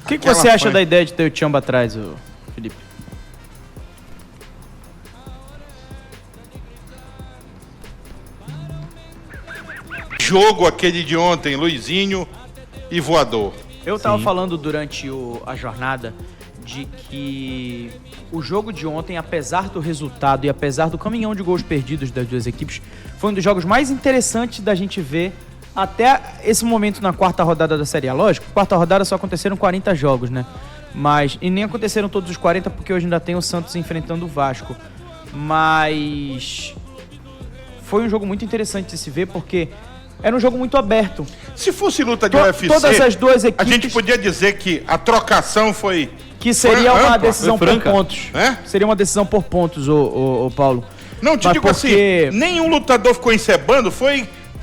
O que você acha da ideia de ter o Tchamba atrás, Felipe? Jogo aquele de ontem, Luizinho e Voador. Eu tava falando durante a jornada de que o jogo de ontem, apesar do resultado e apesar do caminhão de gols perdidos das duas equipes, foi um dos jogos mais interessantes da gente ver até esse momento na quarta rodada da Série A. Lógico, quarta rodada só aconteceram 40 jogos, né? E nem aconteceram todos os 40 porque hoje ainda tem o Santos enfrentando o Vasco. Mas foi um jogo muito interessante de se ver porque era um jogo muito aberto. Se fosse luta de UFC, todas as duas equipes, a gente podia dizer que a trocação foi... Que seria uma decisão por pontos. É? Seria uma decisão por pontos, o Paulo. Não, te digo assim, nenhum lutador ficou encebando,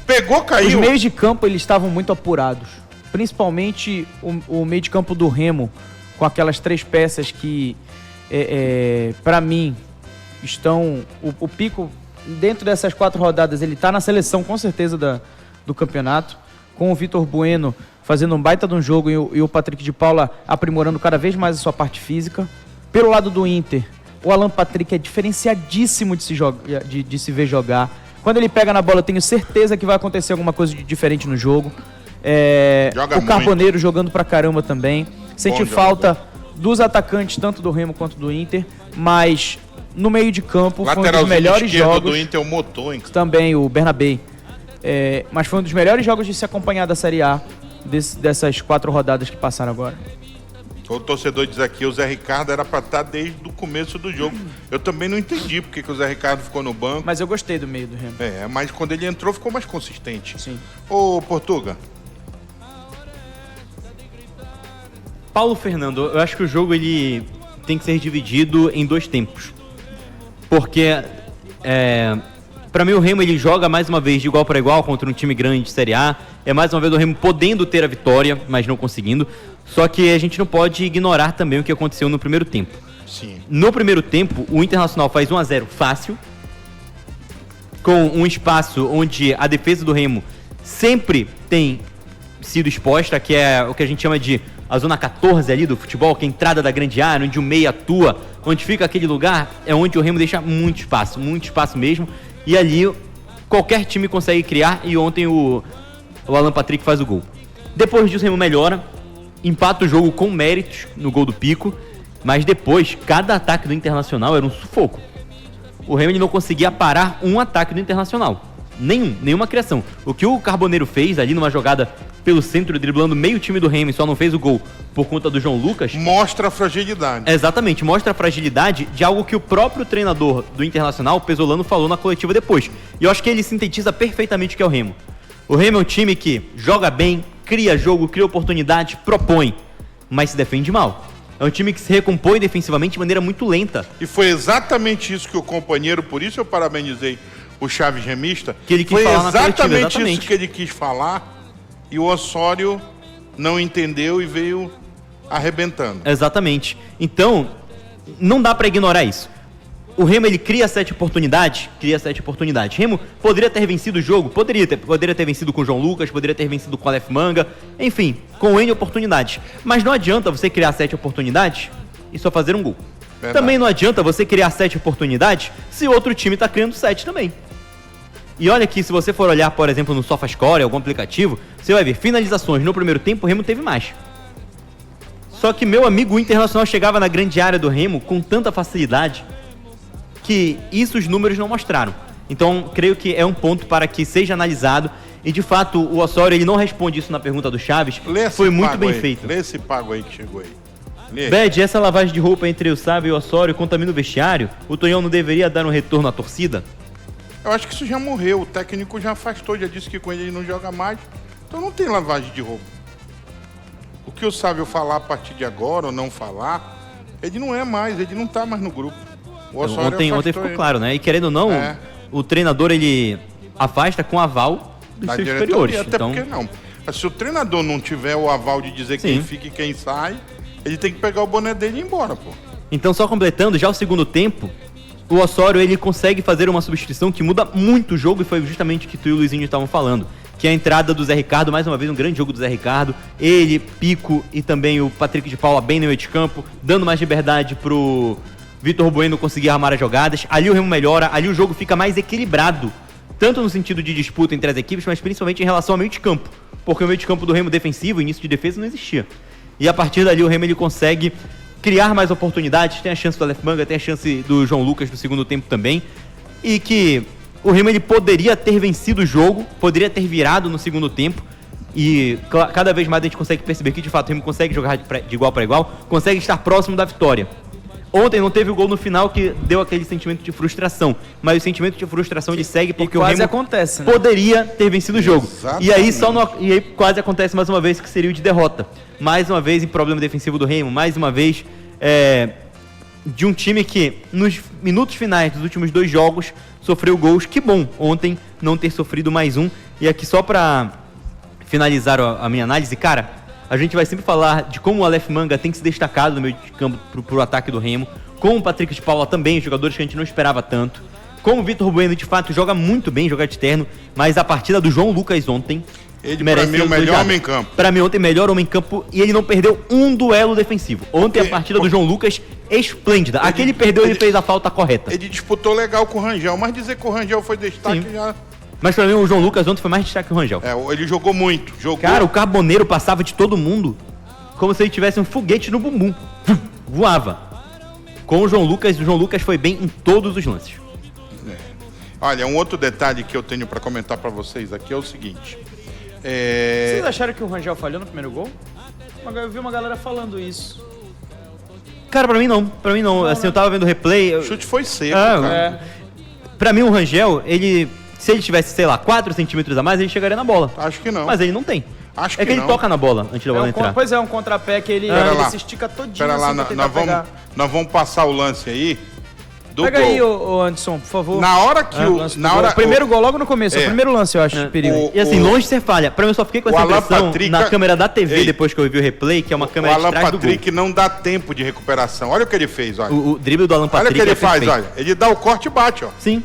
pegou, caiu. Os meios de campo, eles estavam muito apurados. Principalmente o meio de campo do Remo, com aquelas 3 peças que, pra mim, estão... O Pico, dentro dessas 4 rodadas, ele tá na seleção, com certeza, do campeonato. Com o Vitor Bueno fazendo um baita de um jogo e o Patrick de Paula aprimorando cada vez mais a sua parte física. Pelo lado do Inter, o Alan Patrick é diferenciadíssimo de se ver jogar. Quando ele pega na bola, eu tenho certeza que vai acontecer alguma coisa de diferente no jogo. O Carboneiro jogando pra caramba também. Senti falta dos atacantes, tanto do Remo quanto do Inter, mas no meio de campo foi um dos melhores jogos. Do Inter, o motor, hein? Também, o Bernabé. Mas foi um dos melhores jogos de se acompanhar da Série A, dessas 4 rodadas que passaram agora. O torcedor diz aqui, o Zé Ricardo era pra estar desde o começo do jogo. Eu também não entendi porque que o Zé Ricardo ficou no banco. Mas eu gostei do meio do Remo. Mas quando ele entrou ficou mais consistente. Sim. Ô, Portuga. Paulo Fernando, eu acho que o jogo ele tem que ser dividido em 2 tempos. Porque, pra mim, o Remo ele joga mais uma vez de igual para igual contra um time grande de Série A. É mais uma vez o Remo podendo ter a vitória, mas não conseguindo. Só que a gente não pode ignorar também o que aconteceu no primeiro tempo. Sim. No primeiro tempo, o Internacional faz 1-0 fácil, com um espaço onde a defesa do Remo sempre tem sido exposta, que é o que a gente chama de a zona 14 ali do futebol, que é a entrada da grande área, onde o meia atua, onde fica aquele lugar, é onde o Remo deixa muito espaço mesmo, e ali qualquer time consegue criar, e ontem o Alan Patrick faz o gol. Depois disso o Remo melhora, empata o jogo com méritos no gol do Pico, mas depois, cada ataque do Internacional era um sufoco. O Remo não conseguia parar um ataque do Internacional. Nenhuma criação. O que o Carboneiro fez ali numa jogada pelo centro, driblando meio time do Remo e só não fez o gol por conta do João Lucas... Mostra a fragilidade. Exatamente, mostra a fragilidade de algo que o próprio treinador do Internacional, Pesolano, falou na coletiva depois. E eu acho que ele sintetiza perfeitamente o que é o Remo. O Remo é um time que joga bem, cria jogo, cria oportunidade, propõe, mas se defende mal. É um time que se recompõe defensivamente de maneira muito lenta. E foi exatamente isso que o companheiro, por isso eu parabenizei o Chaves Remista, que ele quis foi falar exatamente isso que ele quis falar, e o Osório não entendeu e veio arrebentando. Exatamente. Então, não dá pra ignorar isso. O Remo, ele cria 7 oportunidades. Remo poderia ter vencido o jogo, poderia ter vencido com o João Lucas, poderia ter vencido com o Aleph Manga, enfim, com N oportunidades. Mas não adianta você criar 7 oportunidades e só fazer um gol. Verdade. Também não adianta você criar 7 oportunidades se outro time tá criando 7 também. E olha que se você for olhar, por exemplo, no SofaScore, algum aplicativo, você vai ver finalizações. No primeiro tempo, o Remo teve mais. Só que, meu amigo, o Internacional chegava na grande área do Remo com tanta facilidade que isso os números não mostraram. Então, creio que é um ponto para que seja analisado. E, de fato, o Osório ele não responde isso na pergunta do Chaves. Foi muito bem feito. Lê esse pago aí que chegou aí. Bed, essa lavagem de roupa entre o Sábio e o Osório contamina o vestiário? O Tonhão não deveria dar um retorno à torcida? Eu acho que isso já morreu. O técnico já afastou, já disse que com ele não joga mais. Então não tem lavagem de roupa. O que o Sábio falar a partir de agora ou não falar, ele não é mais, ele não tá mais no grupo. Ontem ficou claro, né? E querendo ou não, o treinador ele afasta com aval dos seus superiores. Até então... porque não. Mas se o treinador não tiver o aval de dizer quem fica e quem sai, ele tem que pegar o boné dele e ir embora, pô. Então, só completando, já o segundo tempo, o Osório ele consegue fazer uma substituição que muda muito o jogo, e foi justamente o que tu e o Luizinho estavam falando, que é a entrada do Zé Ricardo, mais uma vez um grande jogo do Zé Ricardo. Ele, Pico e também o Patrick de Paula bem no meio de campo, dando mais liberdade pro Vitor Bueno conseguir armar as jogadas. Ali o Remo melhora, ali o jogo fica mais equilibrado, tanto no sentido de disputa entre as equipes, mas principalmente em relação ao meio de campo, porque o meio de campo do Remo defensivo, o início de defesa, não existia. E a partir dali o Remo ele consegue criar mais oportunidades, tem a chance do Aleph Manga, tem a chance do João Lucas no segundo tempo também, e que o Remo ele poderia ter vencido o jogo, poderia ter virado no segundo tempo, e cada vez mais a gente consegue perceber que de fato o Remo consegue jogar de igual para igual, consegue estar próximo da vitória. Ontem não teve o gol no final que deu aquele sentimento de frustração, mas o sentimento de frustração ele segue porque o Remo acontece, né? Poderia ter vencido o jogo. Exatamente. E aí quase acontece mais uma vez que seria o de derrota. Mais uma vez em problema defensivo do Remo, mais uma vez de um time que nos minutos finais dos últimos 2 jogos sofreu gols. Que bom ontem não ter sofrido mais um. E aqui só pra finalizar a minha análise, cara, a gente vai sempre falar de como o Aleph Manga tem se destacado no meio de campo pro ataque do Remo, como o Patrick de Paula também, jogadores que a gente não esperava tanto, como o Vitor Bueno de fato joga muito bem, joga de terno, mas a partida do João Lucas ontem ele, pra mim, o melhor homem em campo. Pra mim, ontem, melhor homem em campo. E ele não perdeu um duelo defensivo. Ontem, a partida do João Lucas, esplêndida. Aquele perdeu, ele fez a falta correta. Ele disputou legal com o Rangel, mas dizer que o Rangel foi destaque já... Mas pra mim, o João Lucas ontem foi mais destaque que o Rangel. Ele jogou muito. Cara, o Carboneiro passava de todo mundo como se ele tivesse um foguete no bumbum. Voava. Com o João Lucas foi bem em todos os lances. Olha, um outro detalhe que eu tenho pra comentar pra vocês aqui é o seguinte... Vocês acharam que o Rangel falhou no primeiro gol? Eu vi uma galera falando isso. Cara, pra mim não. Assim, eu tava vendo o replay... O chute foi seco, cara. Pra mim, o Rangel, se ele tivesse, sei lá, 4 centímetros a mais, ele chegaria na bola. Acho que não. Mas ele não tem. Acho que ele toca na bola antes da bola entrar. Pois é, um contrapé que ele se estica todinho. Pera lá, nós vamos passar o lance aí. Pega gol. aí, ô Anderson, por favor. Na hora que o primeiro gol logo no começo, o primeiro lance, eu acho, de perigo. E assim, longe de ser falha. Pra mim, eu só fiquei com essa impressão na câmera da TV, depois que eu vi o replay, que é uma câmera de trás do gol. O Alan Patrick não dá tempo de recuperação. Olha o que ele fez, olha. O drible do Alan Patrick. Olha o que ele faz, olha. Ele dá o corte e bate, ó. Sim.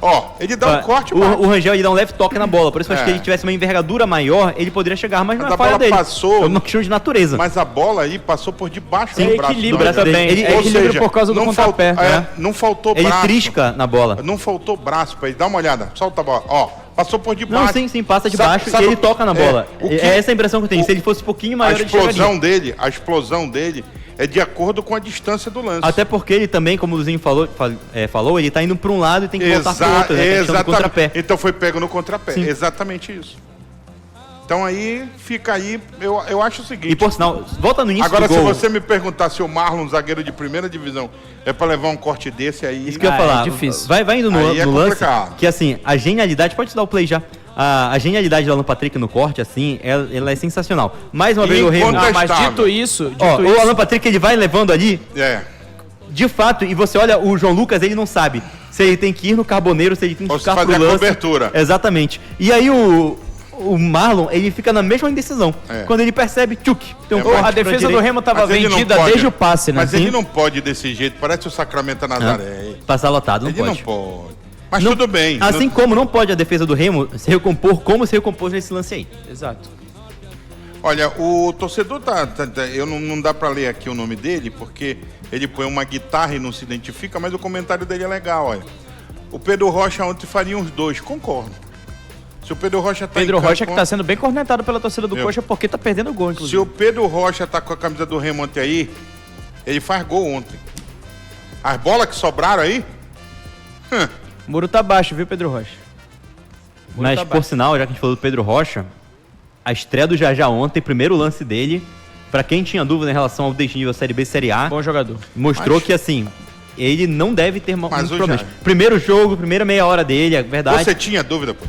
Ó, ele dá um corte e bate. O Rangel, ele dá um leve toque na bola. Por isso, eu acho que ele tivesse uma envergadura maior, ele poderia chegar, mas não é falha dele. Passou, é uma questão de natureza. Mas a bola aí passou por debaixo do braço. Equilíbrio também. Ele equilibra por causa do contrapé. Não faltou braço. Ele trisca na bola. Não faltou braço pra ele. Dá uma olhada. Solta a bola. Ó, passou por debaixo. Não, sim, passa de baixo e ele toca na bola. É essa a impressão que eu tenho. Se ele fosse um pouquinho maior, ele chegaria. A explosão dele é de acordo com a distância do lance. Até porque ele também, como o Luzinho falou, ele tá indo para um lado e tem que voltar para o outro, né? Exatamente. Contrapé. Então foi pego no contrapé. Sim. Exatamente isso. Então aí, fica aí, eu acho o seguinte... E por sinal, volta no início agora, do gol. Agora, se você me perguntar se o Marlon, zagueiro de primeira divisão, é para levar um corte desse aí... Isso que eu ia falar. É difícil. Vai indo no lance, complicado. que assim, a genialidade... Pode te dar o play já. A genialidade do Alan Patrick no corte, assim, ela é sensacional. Mais uma vez o Remo... mas dito isso... o Alan Patrick, ele vai levando ali... De fato, e você olha, o João Lucas, ele não sabe se ele tem que ir no Carboneiro, se ele tem que ficar pro lance. A cobertura. Exatamente. E aí o Marlon, ele fica na mesma indecisão. Quando ele percebe, tchuk, tem um corte. A defesa do Remo tava vendida desde o passe, né? Mas ele não pode ir desse jeito, parece o Sacramento Nazaré. Passar lotado, não pode. Ele não pode. Mas tudo bem. Assim como não pode a defesa do Remo se recompor como se recompôs nesse lance aí. Exato. Olha, o torcedor eu não dá pra ler aqui o nome dele, porque ele põe uma guitarra e não se identifica, mas o comentário dele é legal, olha. O Pedro Rocha ontem faria uns 2, concordo. Se o Pedro Rocha tá Pedro Rocha que tá sendo bem cornetado pela torcida do Coxa porque tá perdendo gol, inclusive. Se o Pedro Rocha tá com a camisa do Remo ontem aí, ele faz gol ontem. As bolas que sobraram aí... O muro tá baixo, viu, Pedro Rocha? Mas, por sinal, já que a gente falou do Pedro Rocha, a estreia do Jajá ontem, primeiro lance dele, pra quem tinha dúvida em relação ao desnível Série B e Série A, bom jogador. Mostrou que, assim, ele não deve ter muitos problemas. Primeiro jogo, primeira meia hora dele, é verdade. Você tinha dúvida, pô?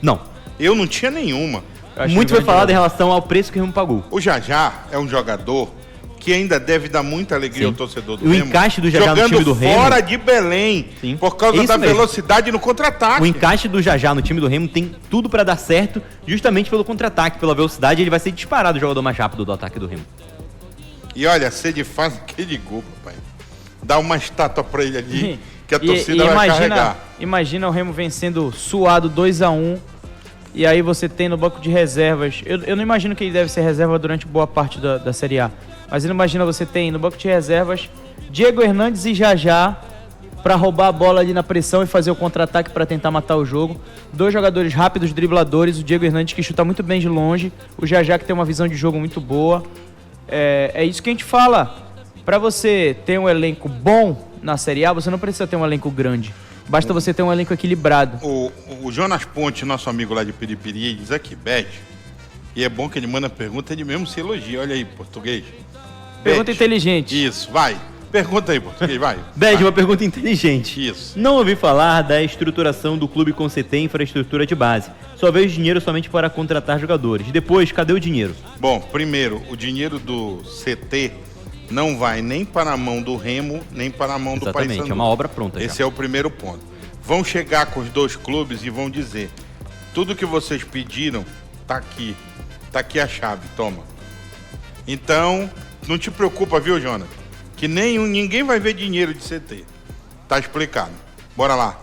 Não. Eu não tinha nenhuma. Muito foi falado em relação ao preço que o Remo pagou. O Jajá é um jogador que ainda deve dar muita alegria ao torcedor do Remo. O encaixe do Jajá no time do Remo... jogando fora de Belém, por causa da velocidade no contra-ataque. O encaixe do Jajá no time do Remo tem tudo pra dar certo, justamente pelo contra-ataque, pela velocidade, ele vai ser disparado o jogador mais rápido do ataque do Remo. E olha, se ele faz aquele gol, papai, dá uma estátua pra ele ali, que a torcida vai carregar. Imagina o Remo vencendo suado 2-1, E aí você tem no banco de reservas... Eu não imagino que ele deve ser reserva durante boa parte da Série A. Mas eu imagino você tem no banco de reservas Diego Hernandes e Jajá para roubar a bola ali na pressão e fazer o contra-ataque para tentar matar o jogo. 2 jogadores rápidos, dribladores. O Diego Hernandes que chuta muito bem de longe. O Jajá que tem uma visão de jogo muito boa. É isso que a gente fala. Para você ter um elenco bom na Série A, você não precisa ter um elenco grande. Basta você ter um elenco equilibrado. O Jonas Ponte, nosso amigo lá de Piripiri, diz aqui, Bet, e é bom que ele manda pergunta, ele mesmo se elogia. Olha aí, português. Pergunta Bet. inteligente. Isso, vai. Pergunta aí, português, vai. Bet, uma pergunta inteligente. Isso. Não ouvi falar da estruturação do clube com CT e infraestrutura de base. Só vejo dinheiro somente para contratar jogadores. Depois, cadê o dinheiro? Bom, primeiro, o dinheiro do CT não vai nem para a mão do Remo, nem para a mão do Paysandu. Exatamente, é uma obra pronta. Esse já. é o primeiro ponto. Vão chegar com os 2 clubes e vão dizer: tudo que vocês pediram tá aqui. Tá aqui a chave, toma. Então, não te preocupa, viu, Jonas? Que ninguém vai ver dinheiro de CT. Tá explicado. Bora lá.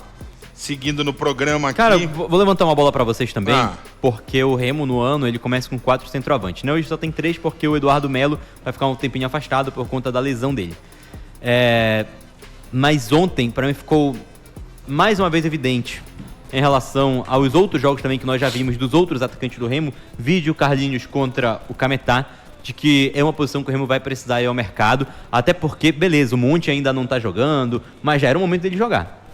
Seguindo no programa aqui. Cara, vou levantar uma bola pra vocês também, Ah. porque o Remo no ano ele começa com 4 centroavantes. Né? Hoje só tem 3 porque o Eduardo Melo vai ficar um tempinho afastado por conta da lesão dele. Mas ontem, pra mim, ficou mais uma vez evidente em relação aos outros jogos também que nós já vimos dos outros atacantes do Remo, vídeo Carlinhos contra o Cametá, de que é uma posição que o Remo vai precisar ir ao mercado, até porque, beleza, o Monte ainda não tá jogando, mas já era o momento dele jogar.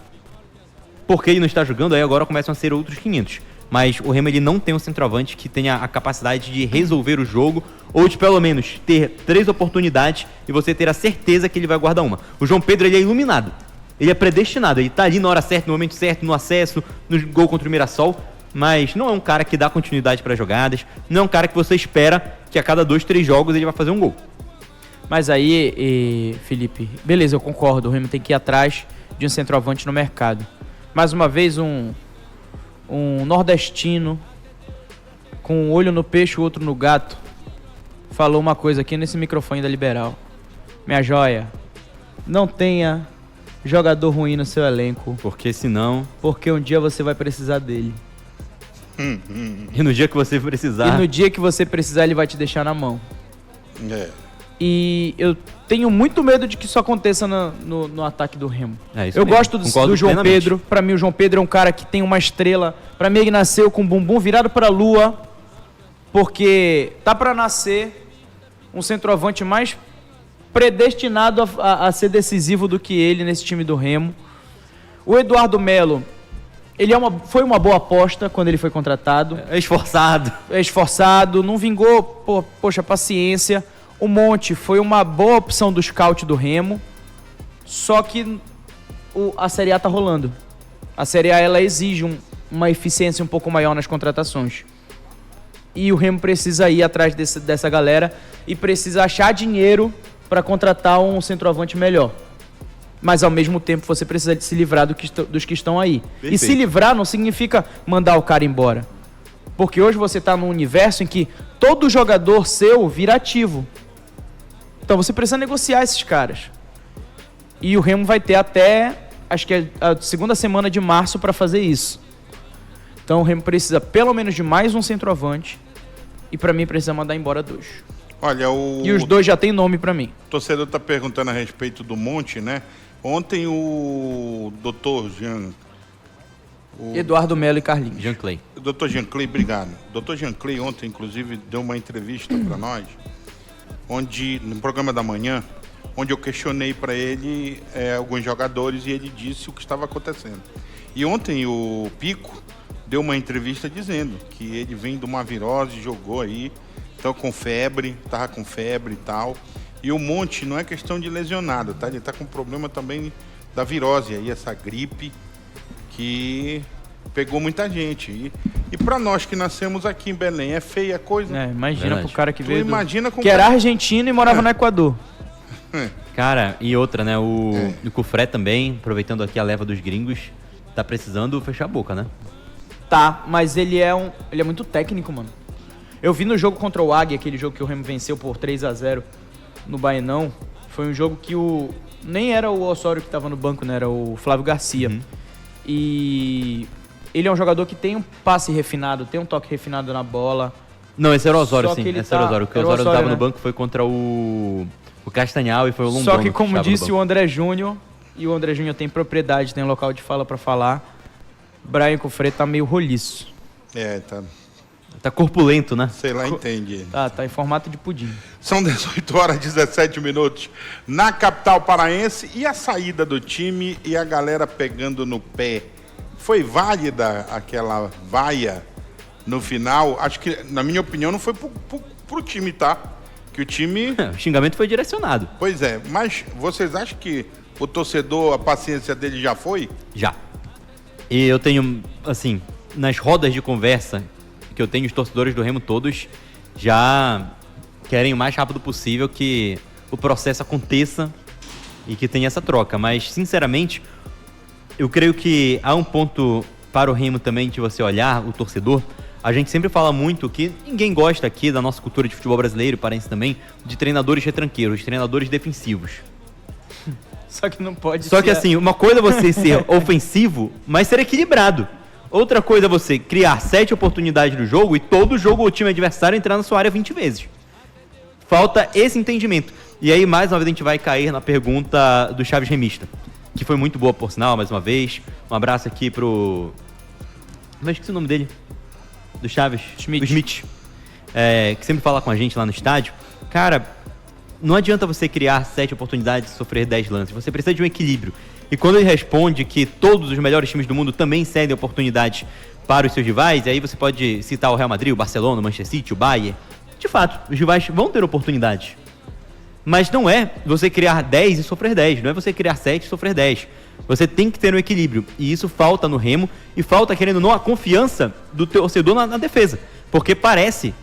Porque ele não está jogando, aí agora começam a ser outros 500. Mas o Remo ele não tem um centroavante que tenha a capacidade de resolver o jogo, ou de pelo menos ter 3 oportunidades e você ter a certeza que ele vai guardar uma. O João Pedro ele é iluminado, ele é predestinado, ele tá ali na hora certa, no momento certo, no acesso, no gol contra o Mirassol, mas não é um cara que dá continuidade para jogadas, não é um cara que você espera que a cada 2, 3 jogos ele vai fazer um gol. Mas aí, Felipe, beleza, eu concordo, o Remo tem que ir atrás de um centroavante no mercado. Mais uma vez, um nordestino com um olho no peixe e o outro no gato falou uma coisa aqui nesse microfone da Liberal. Minha joia, não tenha jogador ruim no seu elenco, Porque senão, porque um dia você vai precisar dele. e no dia que você precisar... E no dia que você precisar, ele vai te deixar na mão. É. E eu tenho muito medo de que isso aconteça no ataque do Remo. É isso Eu mesmo, gosto concordo do João plenamente. Pedro. Pra mim, o João Pedro é um cara que tem uma estrela. Pra mim, ele nasceu com o bumbum virado pra lua. Porque tá pra nascer um centroavante mais predestinado a ser decisivo do que ele nesse time do Remo. O Eduardo Melo, ele foi uma boa aposta quando ele foi contratado. É esforçado. É esforçado, não vingou, poxa, paciência. O Monte foi uma boa opção do scout do Remo, só que a Série A tá rolando. A Série A ela exige uma eficiência um pouco maior nas contratações. E o Remo precisa ir atrás dessa galera e precisa achar dinheiro para contratar um centroavante melhor. Mas ao mesmo tempo você precisa se livrar dos que estão aí. Perfeito. E se livrar não significa mandar o cara embora. Porque hoje você está num universo em que todo jogador seu vira ativo. Então você precisa negociar esses caras. E o Remo vai ter até, acho que é a segunda semana de março para fazer isso. Então o Remo precisa pelo menos de mais um centroavante. E para mim precisa mandar embora 2. Olha, E os 2 já tem nome para mim. O torcedor está perguntando a respeito do Monte, né? Ontem o Dr. Eduardo Melo e Carlinhos. Jean Clay. O Dr. Jean Clay, obrigado. O Dr. Jean Clay ontem, inclusive, deu uma entrevista para nós, no programa da manhã, onde eu questionei para ele alguns jogadores e ele disse o que estava acontecendo. E ontem o Pico deu uma entrevista dizendo que ele vem de uma virose, jogou aí, estava com febre e tal. E o Monte não é questão de lesionado, tá? Ele está com problema também da virose aí, essa gripe que pegou muita gente. E para nós que nascemos aqui em Belém, é feia a coisa? Imagina Verdade. pro cara que Tu veio imagina com que era argentino e morava no Equador. Cara, e outra, né? O Cufré também, aproveitando aqui a leva dos gringos, tá precisando fechar a boca, né? Tá, mas ele é muito técnico, mano. Eu vi no jogo contra o Águia, aquele jogo que o Remo venceu por 3-0 no Baenão. Foi um jogo que nem era o Osório que tava no banco, né? Era o Flávio Garcia. E ele é um jogador que tem um passe refinado, tem um toque refinado na bola. Não, esse era o Osório, Só sim. que ele Esse era o Osório. Porque o era o Osório Osório, estava no né? banco foi contra o Castanhal e foi o Londono. Só que, como estava no disse o banco. André Júnior, e o André Júnior tem propriedade, tem local de fala pra falar, Brian Cofré tá meio roliço. Tá corpulento, né? Sei lá, entende. Tá em formato de pudim. São 18 horas e 17 minutos na capital paraense. E a saída do time e a galera pegando no pé? Foi válida aquela vaia no final? Acho que, na minha opinião, não foi pro time, tá? Que o time... O xingamento foi direcionado. Pois é, mas vocês acham que o torcedor, a paciência dele já foi? Já. E eu tenho, assim, nas rodas de conversa que eu tenho, os torcedores do Remo todos já querem o mais rápido possível que o processo aconteça e que tenha essa troca. Mas, sinceramente, eu creio que há um ponto para o Remo também de você olhar o torcedor. A gente sempre fala muito que ninguém gosta aqui da nossa cultura de futebol brasileiro, paraense também, de treinadores retranqueiros, treinadores defensivos. Só que não pode Só que assim, uma coisa é você ser ofensivo, mas ser equilibrado. Outra coisa é você criar 7 oportunidades no jogo e todo jogo o time adversário entrar na sua área 20 vezes. Falta esse entendimento. E aí, mais uma vez, a gente vai cair na pergunta do Chaves Remista, que foi muito boa, por sinal, mais uma vez. Um abraço aqui pro... Mas esqueci o nome dele. Do Chaves. Schmidt. O Schmidt. Que sempre fala com a gente lá no estádio. Cara, não adianta você criar 7 oportunidades e sofrer 10 lances. Você precisa de um equilíbrio. E quando ele responde que todos os melhores times do mundo também cedem oportunidades para os seus rivais, e aí você pode citar o Real Madrid, o Barcelona, o Manchester City, o Bayern. De fato, os rivais vão ter oportunidades. Mas não é você criar 10 e sofrer 10. Não é você criar 7 e sofrer 10. Você tem que ter um equilíbrio. E isso falta no Remo. E falta, querendo ou não, a confiança do torcedor na defesa. Porque parece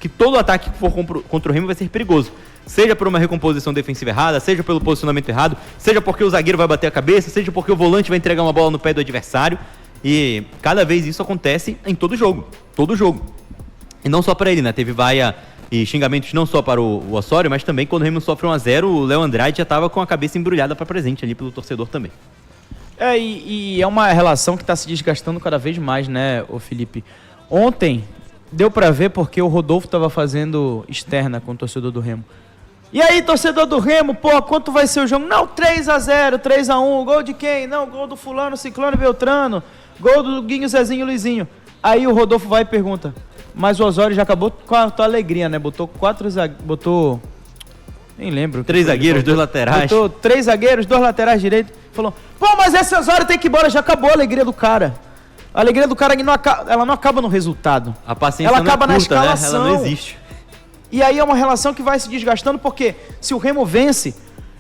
que todo ataque que for contra o Remo vai ser perigoso. Seja por uma recomposição defensiva errada, seja pelo posicionamento errado, seja porque o zagueiro vai bater a cabeça, seja porque o volante vai entregar uma bola no pé do adversário. E cada vez isso acontece em todo jogo. Todo jogo. E não só para ele, né? Teve vaia e xingamentos não só para o Osório, mas também quando o Remo sofre 1-0, o Léo Andrade já estava com a cabeça embrulhada para presente ali pelo torcedor também. E é uma relação que está se desgastando cada vez mais, né, ô Felipe? Ontem deu para ver porque o Rodolfo estava fazendo externa com o torcedor do Remo. E aí, torcedor do Remo, pô, quanto vai ser o jogo? Não, 3-0, 3-1, gol de quem? Não, gol do fulano, ciclano, beltrano, gol do Guinho, Zezinho, Luizinho. Aí o Rodolfo vai e pergunta, mas o Osório já acabou com a tua alegria, né? Botou nem lembro. 3 zagueiros, 2 laterais. Botou 3 zagueiros, 2 laterais direitos. Falou, pô, mas esse Osório tem que ir embora, já acabou a alegria do cara. A alegria do cara ela não acaba no resultado. A paciência ela não acaba é curta, na escalação. né? Ela não existe. E aí é uma relação que vai se desgastando, porque se o Remo vence,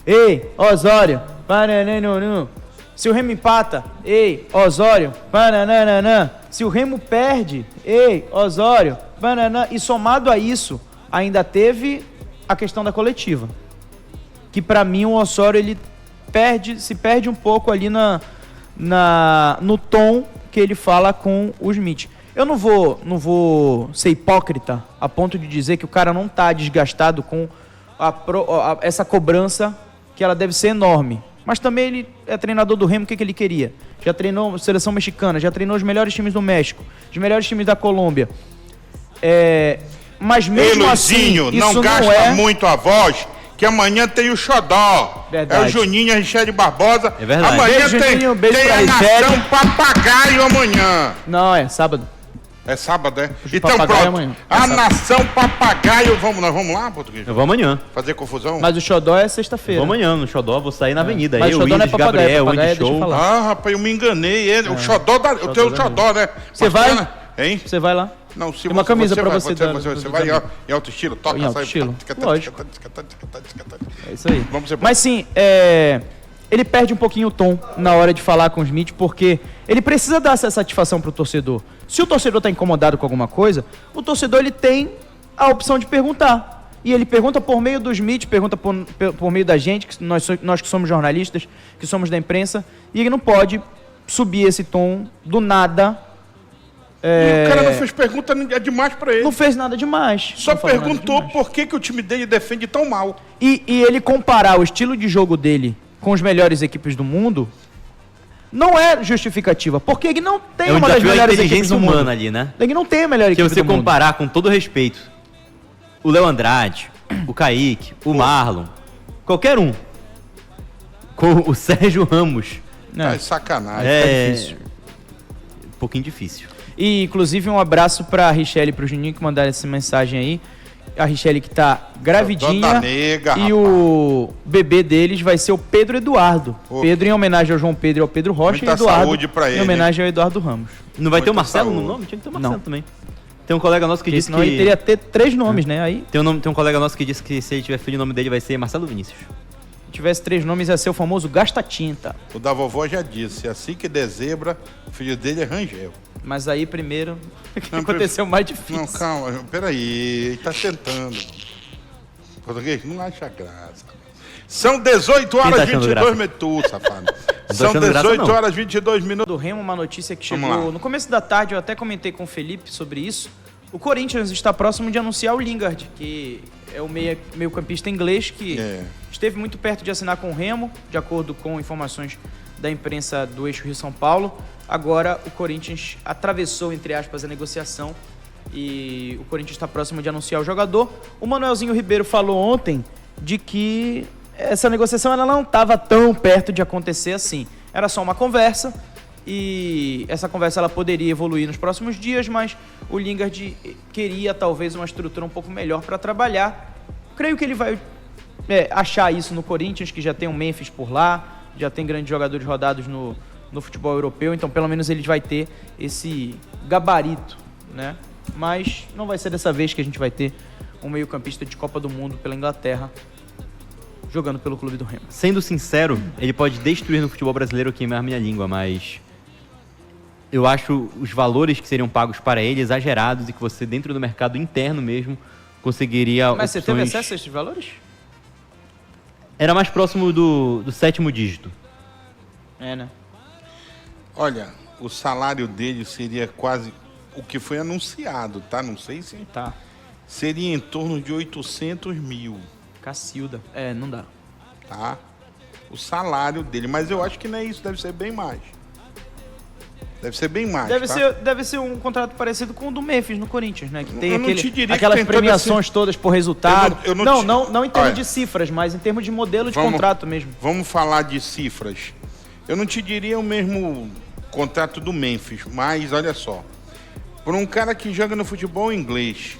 ei, Osório, pananana. Se o Remo empata, ei, Osório, pananana. Se o Remo perde, ei, Osório, pananana. E somado a isso, ainda teve a questão da coletiva. Que pra mim o Osório, ele se perde um pouco ali no tom que ele fala com o Schmidt. Eu não vou ser hipócrita a ponto de dizer que o cara não está desgastado com essa cobrança, que ela deve ser enorme. Mas também ele é treinador do Remo, o que ele queria? Já treinou a seleção mexicana, já treinou os melhores times do México, os melhores times da Colômbia. Mas mesmo Luizinho, assim, isso não gasta não é... muito a voz, que amanhã tem o Xodó. Verdade. É o Juninho e a Richelle Barbosa. É verdade. Amanhã Beijo, tem, Juninho, beijo tem pra a Richelle. Nação Papagaio amanhã. Não, é sábado. É sábado, é? Hoje Então Papagaio pronto. amanhã. A É Nação Papagaio, nós vamos lá, português? Eu vou amanhã. Fazer confusão? Mas o Xodó é sexta-feira. Vou amanhã no Xodó, vou sair na avenida. Mas Eu, o Xodó não é Willis, papagaio, Gabriel, papagaio Andy deixa eu Show. falar. Ah, rapaz, eu me enganei. O Xodó o teu Xodó, né? Você vai? Bacana, hein? Você vai lá? Não, se Tem uma camisa pra você dar, Você dos vai amigos. em alto estilo, toca, Em alto sai. estilo, tica, lógico. tica, tica. É isso aí. Vamos embora. Mas sim, ele perde um pouquinho o tom na hora de falar com o Schmidt, porque ele precisa dar essa satisfação pro torcedor. Se o torcedor está incomodado com alguma coisa, o torcedor ele tem a opção de perguntar. E ele pergunta por meio do Schmidt, pergunta por meio da gente, que nós que somos jornalistas, que somos da imprensa, e ele não pode subir esse tom do nada. E o cara não fez pergunta demais pra ele. Não fez nada demais. Só Não falou nada perguntou demais. por que o time dele defende tão mal. E ele comparar o estilo de jogo dele com as melhores equipes do mundo, não é justificativa, porque ele não tem É um uma das desafio à melhores equipes inteligência do mundo. humana ali, né? Ele não tem a melhor Se equipe você do mundo. comparar, com todo respeito, o Léo Andrade, o Kaique, o Marlon, qualquer um, com o Sérgio Ramos, É sacanagem. é difícil. um pouquinho difícil. E, inclusive, um abraço pra Richelle e pro Juninho que mandaram essa mensagem aí. A Richelle que tá gravidinha. Dona nega, e rapaz. o bebê deles vai ser o Pedro Eduardo. Pô. Pedro em homenagem ao João Pedro e ao Pedro Rocha. Muita e Eduardo saúde pra ele, em homenagem ao Eduardo Ramos. Não vai ter o Muita Marcelo no saúde. nome? Tinha que ter o Marcelo Não. também. Tem um colega nosso que Porque disse senão ele que... teria ter 3 nomes, né? Aí, Tem um colega nosso que disse que se ele tiver filho, o nome dele vai ser Marcelo Vinícius. se tivesse 3 nomes, ia ser o famoso Gasta-Tinta. O da vovó já disse, assim que der zebra, o filho dele é Rangel. Mas aí, primeiro, o que Não, aconteceu mais difícil? Não, calma, peraí, ele tá tentando. Português, não acha graça. São 18 horas tá e achando 22 graça? minutos, safado. tô São achando graça, 18 não. horas e 22 minutos. Do Remo, uma notícia que Vamos chegou lá. no começo da tarde, eu até comentei com o Felipe sobre isso. O Corinthians está próximo de anunciar o Lingard, que é o meio-campista inglês que esteve muito perto de assinar com o Remo, de acordo com informações da imprensa do eixo Rio-São Paulo. Agora o Corinthians atravessou, entre aspas, a negociação e o Corinthians está próximo de anunciar o jogador. O Manuelzinho Ribeiro falou ontem de que essa negociação ela não estava tão perto de acontecer assim. Era só uma conversa e essa conversa ela poderia evoluir nos próximos dias, mas o Lingard queria talvez uma estrutura um pouco melhor para trabalhar. Creio que ele vai achar isso no Corinthians, que já tem o Memphis por lá, já tem grandes jogadores rodados no futebol europeu, então pelo menos ele vai ter esse gabarito, né? Mas não vai ser dessa vez que a gente vai ter um meio-campista de Copa do Mundo pela Inglaterra jogando pelo clube do Remo. Sendo sincero, ele pode destruir no futebol brasileiro, queimar minha língua, mas eu acho os valores que seriam pagos para ele exagerados e que você, dentro do mercado interno mesmo, conseguiria Mas você opções... teve acesso a esses valores? Era mais próximo do 7º dígito. É, né? Olha, o salário dele seria quase o que foi anunciado, tá? Não sei se Tá. seria em torno de 800 mil, Cacilda. Não dá. tá? O salário dele, mas eu acho que não é isso, deve ser bem mais. Deve ser bem mais, tá? Deve ser um contrato parecido com o do Memphis no Corinthians, né? Que tem Eu não te diria que aquelas tem toda premiações todas por resultado. Eu não Não em termos Olha, de cifras, mas em termos de modelo de vamos- contrato mesmo. Vamos falar de cifras. Eu não te diria o mesmo contrato do Memphis, mas olha só. Por um cara que joga no futebol inglês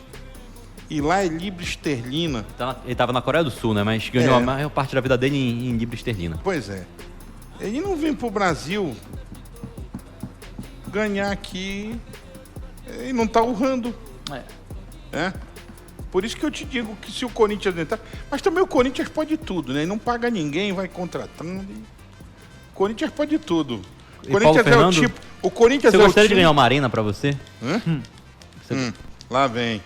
e lá é libra esterlina, Ele estava na Coreia do Sul, né? Mas ganhou É. a maior parte da vida dele em libra esterlina. pois é. Ele não vem pro Brasil ganhar aqui e não tá urrando, né? Por isso que eu te digo que se o Corinthians entrar... Mas também o Corinthians pode tudo, né? Ele não paga ninguém, vai contratando. O Corinthians pode tudo. O E Corinthians Paulo é o Fernando? tipo... O Corinthians Você é o gostaria de time... ganhar uma arena pra você? Lá vem.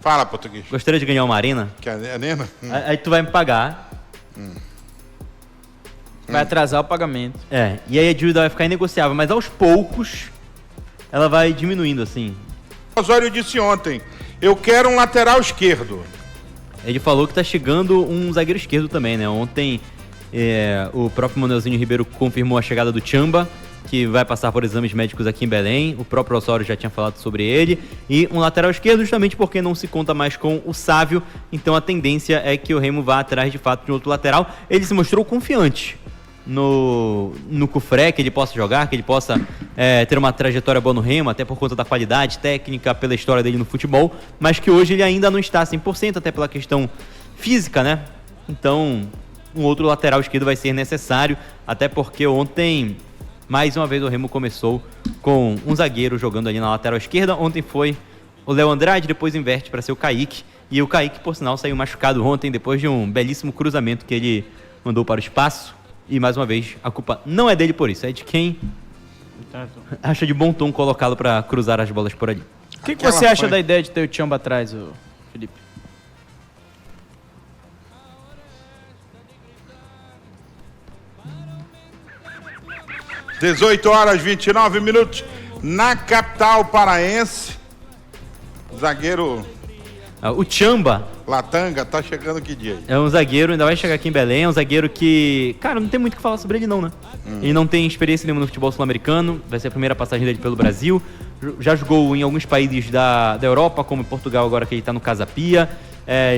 Fala, português. Gostaria de ganhar uma arena? Que arena? Aí tu vai me pagar. Vai atrasar o pagamento. E aí a dívida vai ficar inegociável, mas aos poucos ela vai diminuindo, assim. O Osório disse ontem, eu quero um lateral esquerdo. Ele falou que tá chegando um zagueiro esquerdo também, né? Ontem o próprio Manuelzinho Ribeiro confirmou a chegada do Tchamba, que vai passar por exames médicos aqui em Belém. O próprio Osório já tinha falado sobre ele. E um lateral esquerdo, justamente porque não se conta mais com o Sávio. Então a tendência é que o Remo vá atrás de fato de outro lateral. Ele se mostrou confiante no Cufré, que ele possa jogar, que ele possa ter uma trajetória boa no Remo, até por conta da qualidade técnica, pela história dele no futebol, mas que hoje ele ainda não está 100%, até pela questão física, né? Então, um outro lateral esquerdo vai ser necessário, até porque ontem, mais uma vez, o Remo começou com um zagueiro jogando ali na lateral esquerda. Ontem foi o Léo Andrade, depois inverte para ser o Kaique, e o Kaique, por sinal, saiu machucado ontem, depois de um belíssimo cruzamento que ele mandou para o espaço. E, mais uma vez, a culpa não é dele por isso, é de quem acha de bom tom colocá-lo para cruzar as bolas por ali. O que Aquela você acha foi- da ideia de ter o Tchamba atrás, Felipe? — 18 horas 29 minutos na capital paraense. Zagueiro... O Tchamba Latanga, tá chegando que dia aí? É um zagueiro, ainda vai chegar aqui em Belém, é um zagueiro que, cara, não tem muito o que falar sobre ele não, né? Ele não tem experiência nenhuma no futebol sul-americano, vai ser a primeira passagem dele pelo Brasil, já jogou em alguns países da Europa, como em Portugal, agora que ele tá no Casa Pia,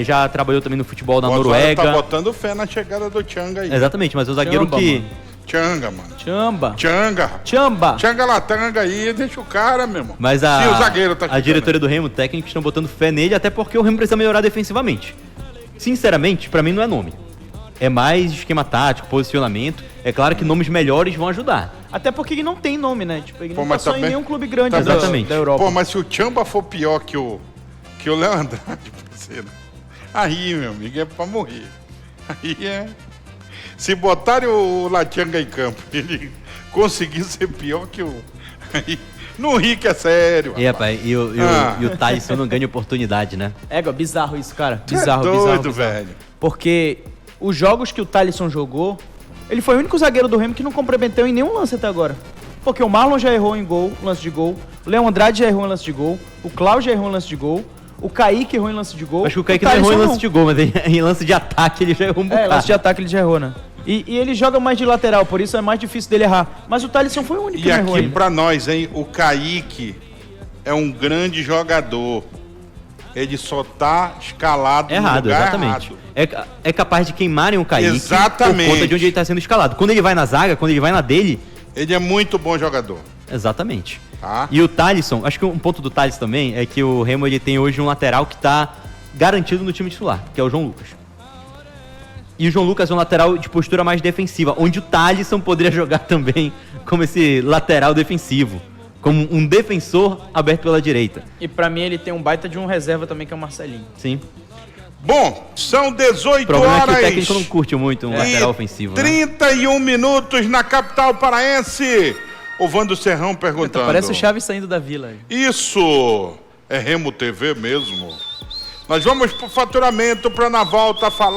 já trabalhou também no futebol da Noruega. Tá botando fé na chegada do Changa aí. Exatamente, mas é o zagueiro Chamba, que... mano. Changa, mano. Chamba. Changa. Chamba. Changa Latanga aí, deixa o cara, meu irmão. Mas Se o zagueiro tá a chegando diretoria do Remo, o técnico, estão botando fé nele, até porque o Remo precisa melhorar defensivamente. Sinceramente, pra mim não é nome. É mais esquema tático, posicionamento. É claro que nomes melhores vão ajudar. Até porque ele não tem nome, né? Tipo, ele Pô, não mas passou tá em bem- nenhum clube grande tá da, exatamente. da Europa. Pô, mas se o Chamba for pior que o Léo Andrade, parceiro, aí, meu amigo, é pra morrer. Aí é... Se botarem o Latanga em campo, ele conseguir ser pior que o... Aí, não ri que é sério. E, rapaz, e o Thalisson não ganha oportunidade, né? Bizarro isso, cara. Tu é Bizarro, doido, bizarro. velho. Porque os jogos que o Thalisson jogou, ele foi o único zagueiro do Remo que não comprometeu em nenhum lance até agora. Porque o Marlon já errou em gol, lance de gol, o Léo Andrade já errou em lance de gol, o Cláudio já errou em lance de gol, o Kaique errou em lance de gol. Acho que o Kaique não errou em lance de gol, mas em lance de ataque ele já errou um bocado. Lance de ataque ele já errou, né? E ele joga mais de lateral, por isso é mais difícil dele errar. Mas o Thalisson foi o único que E não errou aqui ainda. pra nós, hein, o Kaique é um grande jogador. Ele só tá escalado Errado, no lugar exatamente. errado. É capaz de queimarem o Kaique Exatamente. por conta de onde ele tá sendo escalado. Quando ele vai na zaga, quando ele vai na dele, Ele é muito bom jogador, exatamente. tá? E o Thalisson, acho que um ponto do Thalisson também é que o Remo ele tem hoje um lateral que tá garantido no time titular, que é o João Lucas. E o João Lucas é um lateral de postura mais defensiva, onde o Thalisson poderia jogar também como esse lateral defensivo, como um defensor aberto pela direita. E pra mim ele tem um baita de um reserva também, que é o Marcelinho. Sim. Bom, são 18 O problema é que o horas técnico não curte muito um lateral ofensivo, né? 31 minutos na capital paraense. O Vando Serrão perguntando. Parece o Chaves saindo da vila. Isso é Remo TV mesmo? Nós vamos pro faturamento para na volta falar.